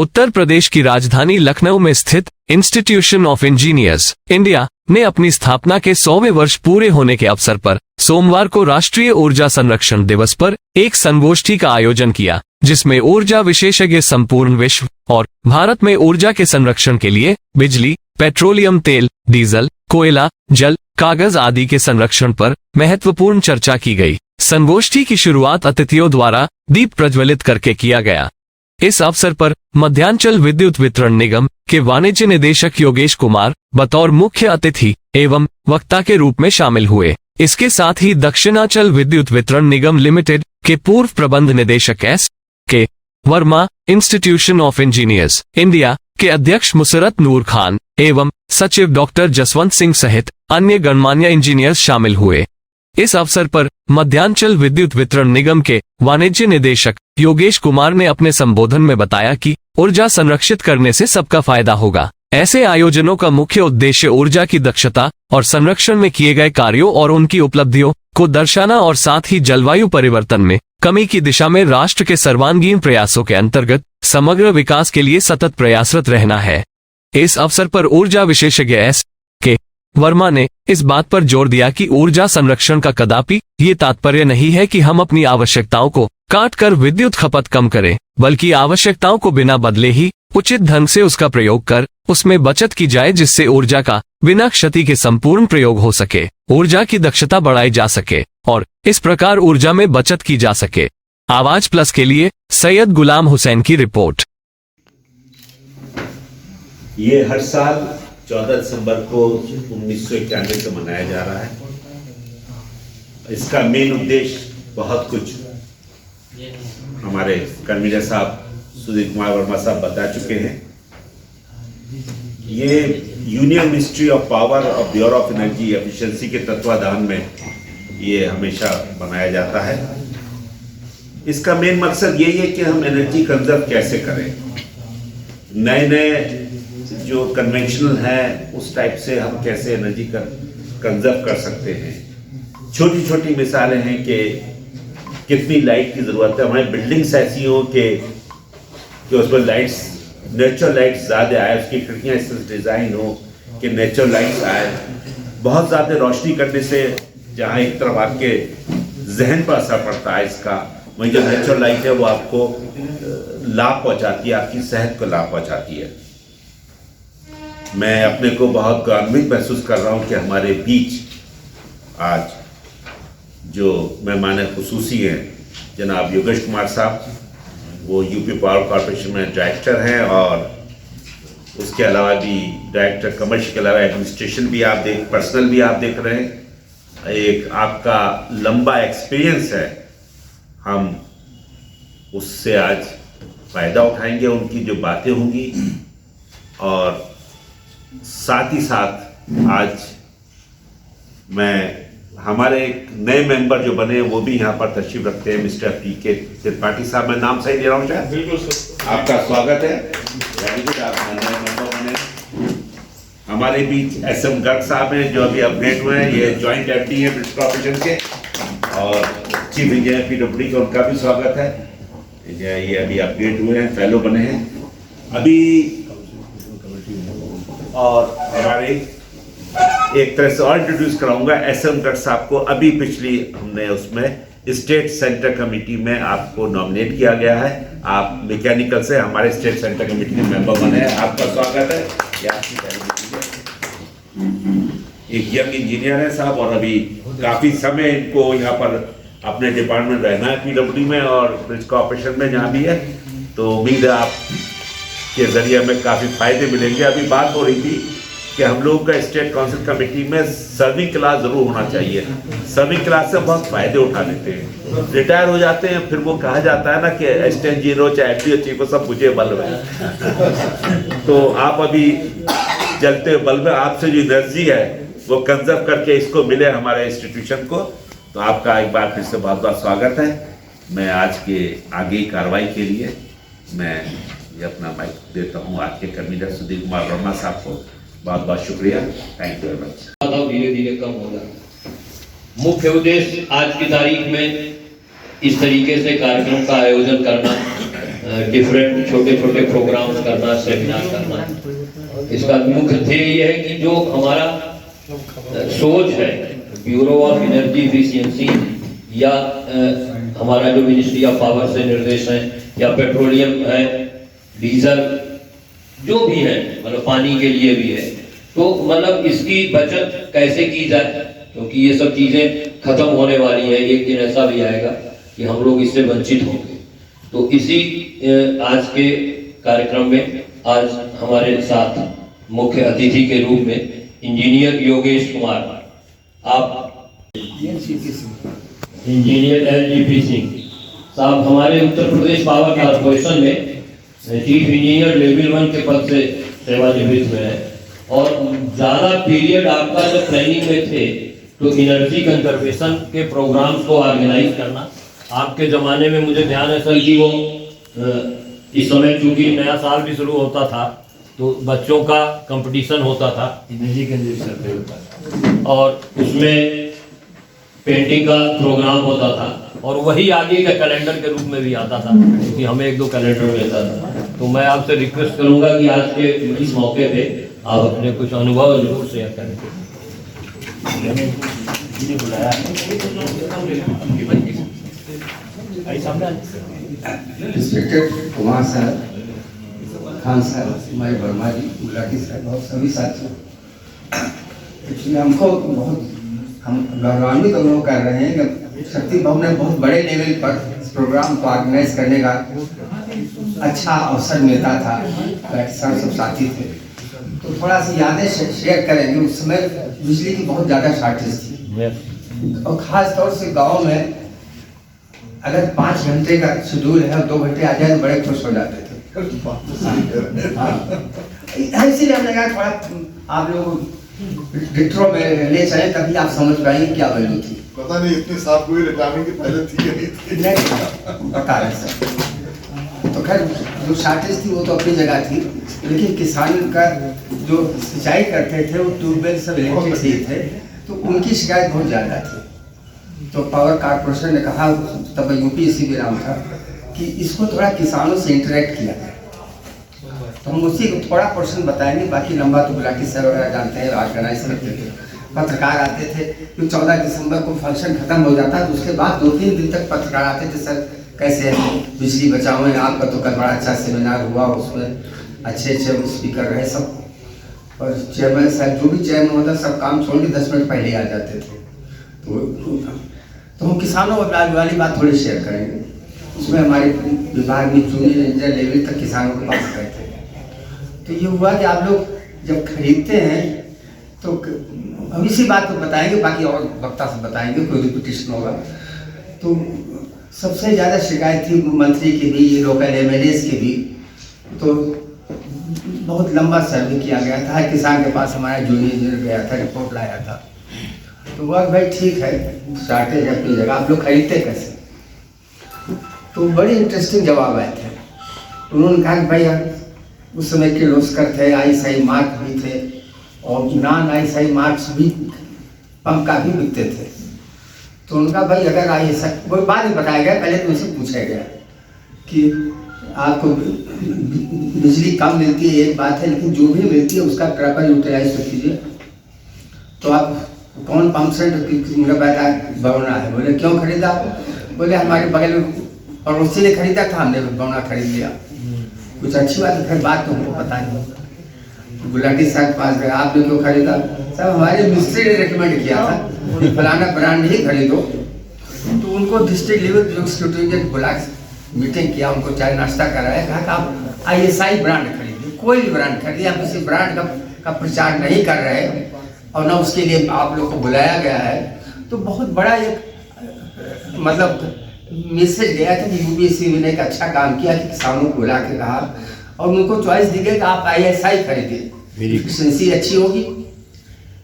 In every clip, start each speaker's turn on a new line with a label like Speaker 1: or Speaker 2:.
Speaker 1: उत्तर प्रदेश की राजधानी लखनऊ में स्थित इंस्टीट्यूशन ऑफ इंजीनियर्स इंडिया ने अपनी स्थापना के 100वें वर्ष पूरे होने के अवसर पर सोमवार को राष्ट्रीय ऊर्जा संरक्षण दिवस पर एक संगोष्ठी का आयोजन किया, जिसमें ऊर्जा विशेषज्ञ संपूर्ण विश्व और भारत में ऊर्जा के संरक्षण के लिए बिजली, पेट्रोलियम तेल, डीजल, कोयला, जल, कागज आदि के संरक्षण पर महत्वपूर्ण चर्चा की गई। संगोष्ठी की शुरुआत अतिथियों द्वारा दीप प्रज्वलित करके किया गया। इस अवसर पर मध्यांचल विद्युत वितरण निगम के वाणिज्य निदेशक योगेश कुमार बतौर मुख्य अतिथि एवं वक्ता के रूप में शामिल हुए। इसके साथ ही दक्षिणांचल विद्युत वितरण निगम लिमिटेड के पूर्व प्रबंध निदेशक S.K. Verma, institution of engineers India के अध्यक्ष मुसरत नूर खान एवं सचिव डॉक्टर जसवंत सिंह सहित अन्य गणमान्य इंजीनियर्स शामिल हुए। इस अवसर पर मध्यांचल विद्युत वितरण निगम के वाणिज्य निदेशक योगेश कुमार ने अपने संबोधन में बताया कि ऊर्जा संरक्षित करने से सबका फायदा होगा। ऐसे आयोजनों का मुख्य उद्देश्य ऊर्जा की दक्षता और संरक्षण में किए गए कार्यों और उनकी उपलब्धियों को दर्शाना और साथ ही जलवायु परिवर्तन में कमी की दिशा में राष्ट्र के सर्वांगीण प्रयासों के अंतर्गत समग्र विकास के लिए सतत प्रयासरत रहना है। इस अवसर पर ऊर्जा विशेषज्ञ S.K. वर्मा ने इस बात पर जोर दिया कि ऊर्जा संरक्षण का कदापि ये तात्पर्य नहीं है कि हम अपनी आवश्यकताओं को काट कर विद्युत खपत कम करें, बल्कि आवश्यकताओं को बिना बदले ही उचित ढंग से उसका प्रयोग कर उसमें बचत की जाए, जिससे ऊर्जा का बिना क्षति के संपूर्ण प्रयोग हो सके, ऊर्जा की दक्षता बढ़ाई जा सके और इस प्रकार ऊर्जा में बचत की जा सके। आवाज प्लस के लिए सैयद गुलाम हुसैन की रिपोर्ट।
Speaker 2: ये हर साल 14 दिसंबर को 1991 से मनाया जा रहा है। इसका मेन उद्देश्य बहुत कुछ हमारे कन्वीनर साहब सुधीर कुमार वर्मा साहब बता चुके हैं। ये union ministry of power of bureau of energy efficiency के तत्वाधान में ये हमेशा बनाया जाता है। इसका मेन मकसद यही है कि हम एनर्जी कंजर्व कैसे करें, नए नए जो कन्वेंशनल है उस टाइप से हम कैसे एनर्जी कंजर्व कर सकते हैं। छोटी छोटी मिसालें हैं कि कितनी लाइट की ज़रूरत है। हमारी बिल्डिंग्स ऐसी हो कि उसमें लाइट्स, नेचुरल लाइट्स ज़्यादा आए, उसकी खिड़कियाँ इस तरह डिज़ाइन हो कि नेचुरल लाइट्स आए। बहुत ज़्यादा रोशनी करने से जहाँ एक तरफ आपके जहन पर असर पड़ता है इसका, वहीं जो नेचुरल लाइट है वो आपको लाभ पहुँचाती है, आपकी सेहत को लाभ पहुँचाती है। मैं अपने को बहुत गौरवान्वित महसूस कर रहा हूँ कि हमारे बीच आज जो मेहमान खुसूसी हैं जनाब योगेश कुमार साहब, वो यूपी पावर कॉरपोरेशन में डायरेक्टर हैं और उसके अलावा भी डायरेक्टर कमर्शियल के अलावा एडमिनिस्ट्रेशन भी आप पर्सनल भी आप देख रहे हैं। एक आपका लंबा एक्सपीरियंस है, हम उससे आज फ़ायदा उठाएंगे, उनकी जो बातें होंगी। और साथ ही साथ आज मैं हमारे एक नए मेंबर जो बने वो भी यहाँ पर तशरीफ रखते हैं, मिस्टर P.K. त्रिपाठी साहब। मैं नाम सही दे रहा हूँ शायद? बिल्कुल सर, आपका स्वागत है। आप नए मेंबर बने। हमारे बीच SM गर्ग साहब हैं जो अभी अपडेट हुए हैं, ये जॉइंट एमडी हैं ब्रिटिश कॉर्पोरेशन के, और चीफ इंजीनियर PWD का उनका भी स्वागत है। ये अभी अपडेट हुए हैं, फेलो बने हैं अभी। और हमारे एक तरह से और इंट्रोड्यूस कराऊंगा SM गर्ग साहब को। अभी पिछली हमने उसमें स्टेट सेंटर कमेटी में आपको नॉमिनेट किया गया है। आप मैकेनिकल से हमारे स्टेट सेंटर कमेटी के मेंबर बने हैं, आपका स्वागत है। एक यंग इंजीनियर है साहब और अभी काफी समय इनको यहाँ पर अपने डिपार्टमेंट रहना है PWD में और ब्रिटिश कॉर्पोरेशन में जहाँ भी है, तो उम्मीद है आप के जरिए हमें काफ़ी फायदे मिलेंगे। अभी बात हो रही थी कि हम लोगों का स्टेट काउंसिल कमेटी में सर्विंग क्लास जरूर होना चाहिए। सर्विंग क्लास से बहुत फायदे उठा लेते हैं, रिटायर हो जाते हैं, फिर वो कहा जाता है ना कि असिस्टेंट जीरो चाहे FDO चीफ सब मुझे बल्ब है। तो आप अभी जलते बल्ब में आपसे जो एनर्जी है वो कंजर्व करके इसको मिले हमारे इंस्टीट्यूशन को, तो आपका एक बार फिर से बहुत बहुत स्वागत है। मैं आज के आगे कार्रवाई के लिए मैं ये अपना माइक देता हूँ आज के कन्वीनर सुधीर कुमार वर्मा साहब को। बहुत बहुत शुक्रिया, थैंक यू वेरी मच।
Speaker 3: धीरे धीरे कम होगा। मुख्य उद्देश्य आज की तारीख में इस तरीके से कार्यक्रम का आयोजन करना डिफरेंट छोटे छोटे प्रोग्राम्स करना, सेमिनार करना। इसका मुख्य ध्येय ये है कि जो हमारा सोच है, ब्यूरो ऑफ एनर्जी एफिशिएंसी या हमारा जो मिनिस्ट्री ऑफ पावर से निर्देश है, या पेट्रोलियम है, डीजल जो भी है, मतलब पानी के लिए भी है, तो मतलब इसकी बचत कैसे की जाए, क्योंकि ये सब चीजें खत्म होने वाली है। एक दिन ऐसा भी आएगा कि हम लोग इससे वंचित होंगे। तो इसी आज के कार्यक्रम में आज हमारे साथ मुख्य अतिथि के रूप में इंजीनियर योगेश कुमार, आप इंजीनियर LGP सिंह साहब हमारे उत्तर प्रदेश पावर कॉर्पोरेशन में चीफ इंजीनियर लेवल 1 के पद से सेवानिवृत्त हुए हैं, और ज़्यादा पीरियड आपका जब ट्रेनिंग में थे तो एनर्जी कंजर्वेशन के प्रोग्राम्स को ऑर्गेनाइज करना आपके ज़माने में, मुझे ध्यान है सर कि वो इस समय चूँकि नया साल भी शुरू होता था तो बच्चों का कंपटीशन होता था एनर्जी कंजर्वेशन, और उसमें पेंटिंग का प्रोग्राम होता था, और वही आगे का कैलेंडर के रूप में भी आता था, क्योंकि हमें 1-2 कैलेंडर मिलता था। तो मैं आपसे रिक्वेस्ट करूंगा कि आज के इस मौके पे आप अपने कुछ अनुभव जरूर शेयर करें।
Speaker 4: Inspector Kumar sir, Khan sir, हमारे वर्मा जी, गुलाटी सर, बहुत सभी साथियों, इसमें हमको बहुत हम गौरवान्वित अनुभव कर रहे हैं कि शक्ति भवन ने बहुत बड़े लेवल पर इस प्रोग्राम को ऑर्गेनाइज करने का अच्छा अवसर मिलता था। सर सब साथी थे, तो थोड़ा सी यादें शेयर करेंगे। उस समय बिजली की बहुत ज़्यादा शॉर्टेज थी, और ख़ास तौर से गांव में अगर 5 घंटे का शेड्यूल है और 2 घंटे आ जाए तो बड़े खुश हो जाते थे। इसीलिए हमने कहा थोड़ा आप लोग डिट्रो में ले चले, तभी आप समझ पाएंगे क्या वैल्यू थी।
Speaker 5: पता नहीं इतनी साफ कोई रिटायरमेंट की पहले थी या नहीं थी,
Speaker 4: बता रहे सर। तो खैर जो शॉर्टेज थी वो तो अपनी जगह थी, लेकिन किसान का जो सिंचाई करते थे वो ट्यूबवेल सब इलेक्ट्रिक से थे, तो उनकी शिकायत बहुत ज़्यादा थी। तो पावर कॉर्पोरेशन ने कहा, तब UPSC भी नाम था, कि इसको थोड़ा किसानों से इंटरेक्ट किया जाए। तो हम उसी को थोड़ा पोर्शन बताएंगे, बाकी लंबा तो गुलाटी सर वगैरह जानते हैं, ऑर्गेनाइज करते थे, पत्रकार आते थे। तो 14 दिसंबर को फंक्शन खत्म हो जाता, तो उसके बाद 2-3 दिन तक पत्रकार आते थे, सर कैसे बिजली बचाओ है, आपका तो कल बड़ा अच्छा सेमिनार हुआ, उसमें अच्छे स्पीकर रहे सब, और चेयरमैन साहब जो भी चेयरमैन होता सब काम छोड़ के 10 मिनट पहले आ जाते थे। तो हम किसानों वाली बात थोड़ी शेयर करेंगे। उसमें हमारे विभाग में जूनियर इंजीनियर लेवल तक किसानों के पास गए थे। तो ये हुआ कि आप लोग जब खरीदते हैं तो हम इसी बात को बताएंगे, बाकी और वक्ता से बताएंगे, कोई रिपीटिशन होगा। तो सबसे ज़्यादा शिकायत थी मंत्री की भी, लोकल MLAs की भी। तो बहुत लंबा सर्वे किया गया था, किसान के पास हमारा जूनियर इंजीनियर गया था, रिपोर्ट लाया था। तो वह भाई ठीक है, शॉर्टेज है अपनी जगह, आप लोग खरीदते कैसे? तो बड़े इंटरेस्टिंग जवाब आए थे। उन्होंने कहा कि भाई उस समय के लोस्कर थे, ISI मार्क भी थे, और नॉन ISI मार्क्स भी पंप का भी बिकते थे। तो उनका भाई अगर ISI, वो बाद में बताया गया, पहले तो उनसे पूछा गया कि आपको बिजली कम मिलती है एक बात है, लेकिन जो भी मिलती है उसका प्रॉपर यूटिलाइज तो कीजिए। तो आप कौन पंप सेट मेरा बेटा बवना है? बोले क्यों खरीदा? बोले हमारे बगल में पड़ोसी ने खरीदा था, हमने बवना खरीद लिया। कुछ अच्छी बात है, फिर बात तो हमको पता नहीं। गुलाटी साहब के पास गए, आपने क्यों खरीदा? साहब हमारे मिस्त्री ने रिकमेंड किया था फलाना ब्रांड ही खरीदो। तो उनको डिस्ट्रिक्ट लेवल जो स्टूडेंट बुला मीटिंग किया, उनको चाय नाश्ता कराया, कहा कि आप ISI ब्रांड खरीदिए, कोई भी ब्रांड खरीदिए, आप किसी ब्रांड का प्रचार नहीं कर रहे और ना उसके लिए आप लोग को बुलाया गया है। तो बहुत बड़ा एक मतलब मैसेज गया था कि UPSC ने एक अच्छा काम किया कि किसानों को बुला के कहा और उनको चॉइस दी गई कि आप ISI खरीदिए, एफिशिएंसी अच्छी होगी,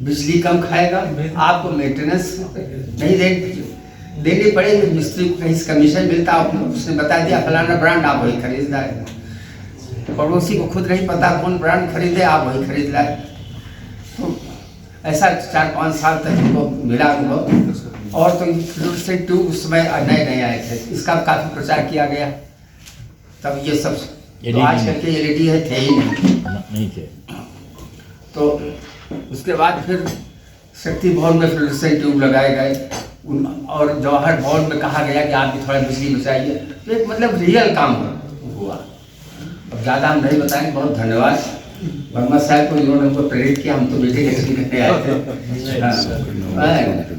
Speaker 4: बिजली कम खाएगा, आपको मेंटेनेंस नहीं देनी पड़ेगी, मिस्त्री को कहीं कमीशन मिलता, उसने बता दिया फलाना ब्रांड आप वही खरीद लाए। पड़ोसी को खुद नहीं पता कौन ब्रांड खरीदे, आप वही खरीद लाए। तो ऐसा 4-5 साल तक उनको मिला अनुभव। और तो ट्यूब उस समय नए आए थे, इसका काफ़ी प्रचार किया गया। तब ये सब तो आजकल के एलईडी है थे ही नहीं
Speaker 6: थे।
Speaker 4: तो उसके बाद फिर शक्ति भवन में फ्लोरेसेंट ट्यूब लगाए गए और जवाहर भवन में कहा गया कि आप भी थोड़ा बिजली बचाइए। तो एक मतलब रियल काम हुआ। अब ज़्यादा हम नहीं बताएंगे। बहुत धन्यवाद वर्मा साहब को, इन्होंने हमको प्रेरित किया। हम तो बेटे के करने आए थे। हाँ।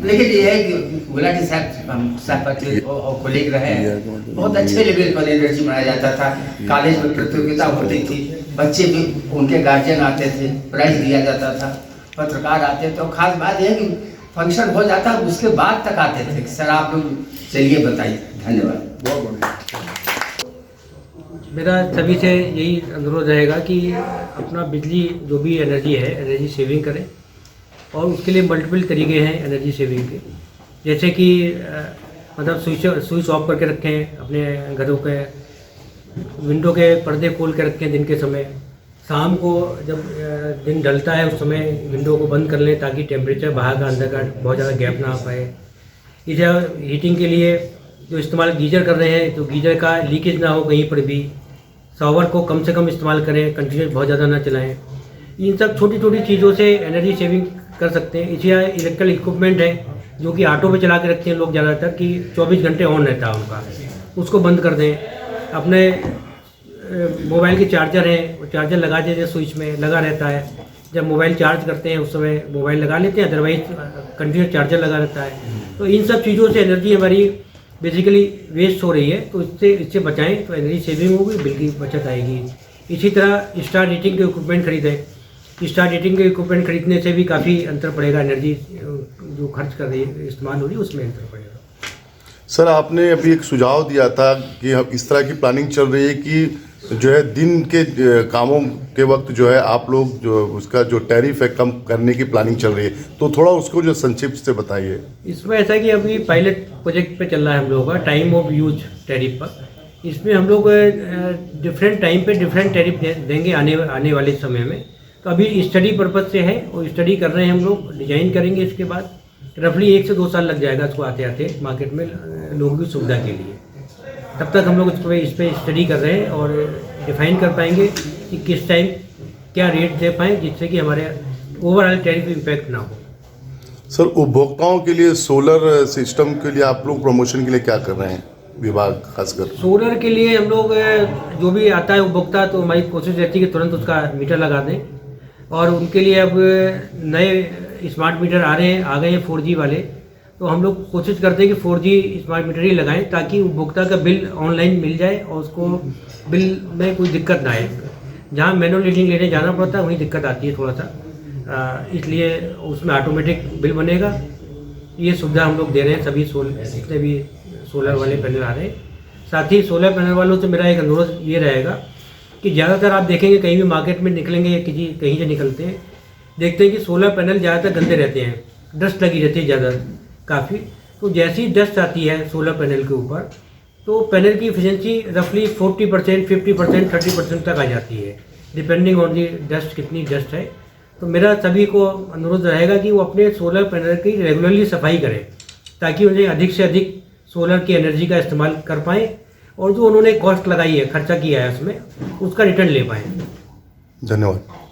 Speaker 4: लेकिन ये है कि गुलाटी साहब हम सहपाठी और कोलीग रहे हैं। बहुत अच्छे लेवल पर एनर्जी बनाया जाता था। कॉलेज में प्रतियोगिता होती थी, बच्चे भी उनके गार्जियन आते थे, प्राइज दिया जाता था, पत्रकार आते थे। और खास बात यह है कि फंक्शन हो जाता उसके बाद तक आते थे। सर आप लोग चलिए बताइए। धन्यवाद।
Speaker 5: बहुत बढ़िया।
Speaker 7: मेरा सभी से यही अनुरोध रहेगा कि अपना बिजली जो भी एनर्जी है एनर्जी सेविंग करें। और उसके लिए मल्टीपल तरीके हैं एनर्जी सेविंग के, जैसे कि मतलब स्विच ऑफ करके रखें, अपने घरों के विंडो के पर्दे खोल के रखें दिन के समय। शाम को जब दिन ढलता है उस समय विंडो को बंद कर लें ताकि टेम्परेचर बाहर का अंदर का बहुत ज़्यादा गैप ना आ पाए। इसे हीटिंग के लिए जो इस्तेमाल गीजर कर रहे हैं तो गीजर का लीकेज ना हो कहीं पर भी। शॉवर को कम से कम इस्तेमाल करें, कंटिन्यूस बहुत ज़्यादा ना चलाएं। इन सब छोटी छोटी चीज़ों से एनर्जी सेविंग कर सकते हैं। इसी इलेक्ट्रिकल इक्विपमेंट है जो कि ऑटो पे चला के रखते हैं लोग ज़्यादातर कि 24 घंटे ऑन रहता है उनका, उसको बंद कर दें। अपने मोबाइल के चार्जर हैं, वो चार्जर लगा दीजिए, स्विच में लगा रहता है। जब मोबाइल चार्ज करते हैं उस समय मोबाइल लगा लेते हैं, अदरवाइज कंटिन्यूस चार्जर लगा रहता है। तो इन सब चीज़ों से एनर्जी हमारी बेसिकली वेस्ट हो रही है, तो इससे बचाएं तो एनर्जी सेविंग होगी, बिल की बचत आएगी। इसी तरह स्टार हीटिंग के इक्विपमेंट खरीदें। स्टार हीटिंग के इक्विपमेंट खरीदने से भी काफ़ी अंतर पड़ेगा। एनर्जी जो खर्च कर रही है, इस्तेमाल हो रही है, उसमें अंतर पड़ेगा।
Speaker 5: सर आपने अभी एक सुझाव दिया था कि अब इस तरह की प्लानिंग चल रही है कि जो है दिन के कामों के वक्त जो है आप लोग जो उसका जो टैरिफ है कम करने की प्लानिंग चल रही है, तो थोड़ा उसको जो संक्षिप्त से बताइए।
Speaker 7: इसमें ऐसा कि अभी पायलट प्रोजेक्ट पे चल रहा है हम लोगों का टाइम ऑफ यूज टैरिफ पर। इसमें हम लोग डिफरेंट टाइम पे डिफरेंट टैरिफ देंगे आने वाले समय में। तो अभी स्टडी पर्पज़ से है और स्टडी कर रहे हैं हम लोग, डिजाइन करेंगे। इसके बाद रफली 1 से 2 साल लग जाएगा इसको आते आते मार्केट में लोगों की सुविधा के लिए। तब तक हम लोग इस पर स्टडी कर रहे हैं और डिफाइन कर पाएंगे कि किस टाइम क्या रेट दे पाएँ जिससे कि हमारे ओवरऑल टैरिफ इम्पैक्ट ना हो।
Speaker 5: सर उपभोक्ताओं के लिए सोलर सिस्टम के लिए आप लोग प्रमोशन के लिए क्या कर रहे हैं विभाग खासकर?
Speaker 7: सोलर के लिए हम लोग जो भी आता है उपभोक्ता तो हमारी कोशिश रहती है कि तुरंत उसका मीटर लगा दें। और उनके लिए अब नए स्मार्ट मीटर आ गए हैं 4G वाले। तो हम लोग कोशिश करते हैं कि 4G स्मार्ट मीटर ही लगाएं ताकि उपभोक्ता का बिल ऑनलाइन मिल जाए और उसको बिल में कोई दिक्कत ना आए। जहाँ मैनुअल रीडिंग लेने जाना पड़ता है वहीं दिक्कत आती है थोड़ा सा, इसलिए उसमें ऑटोमेटिक बिल बनेगा। ये सुविधा हम लोग दे रहे हैं सभी जितने भी सोलर वाले पैनल आ रहे हैं। साथ ही सोलर पैनल वालों से मेरा एक अनुरोध ये रहेगा कि ज़्यादातर आप देखेंगे कहीं भी मार्केट में निकलेंगे या कहीं से निकलते हैं, देखते हैं कि सोलर पैनल ज़्यादातर गंदे रहते हैं, डस्ट लगी रहती है ज़्यादा काफ़ी। तो जैसी डस्ट आती है सोलर पैनल के ऊपर तो पैनल की एफिशिएंसी रफली 40%, 50%, 30% तक आ जाती है, डिपेंडिंग ऑन दी डस्ट कितनी डस्ट है। तो मेरा सभी को अनुरोध रहेगा कि वो अपने सोलर पैनल की रेगुलरली सफाई करें ताकि उन्हें अधिक से अधिक सोलर की एनर्जी का इस्तेमाल कर पाएँ और जो उन्होंने कॉस्ट लगाई है, खर्चा किया है उसमें, उसका रिटर्न ले पाएँ।
Speaker 5: धन्यवाद।